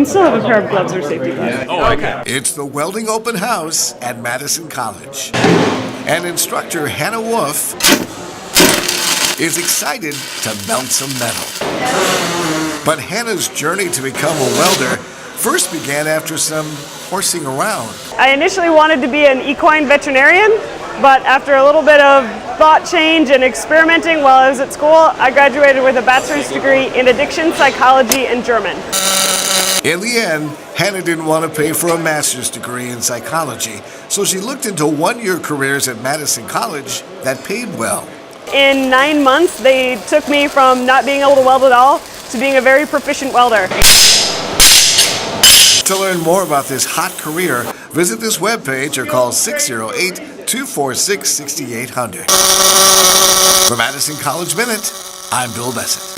can still have a pair of gloves or safety glasses. Oh, okay. It's the welding open house at Madison College. And instructor Hannah Wolf is excited to melt some metal. But Hannah's journey to become a welder first began after some horsing around. I initially wanted to be an equine veterinarian, but after a little bit of thought change and experimenting while I was at school, I graduated with a bachelor's degree in addiction psychology and German. In the end, Hannah didn't want to pay for a master's degree in psychology, so she looked into one-year careers at Madison College that paid well. In 9 months, they took me from not being able to weld at all to being a very proficient welder. To learn more about this hot career, visit this webpage or call 608-246-6800. For Madison College Minute, I'm Bill Bessett.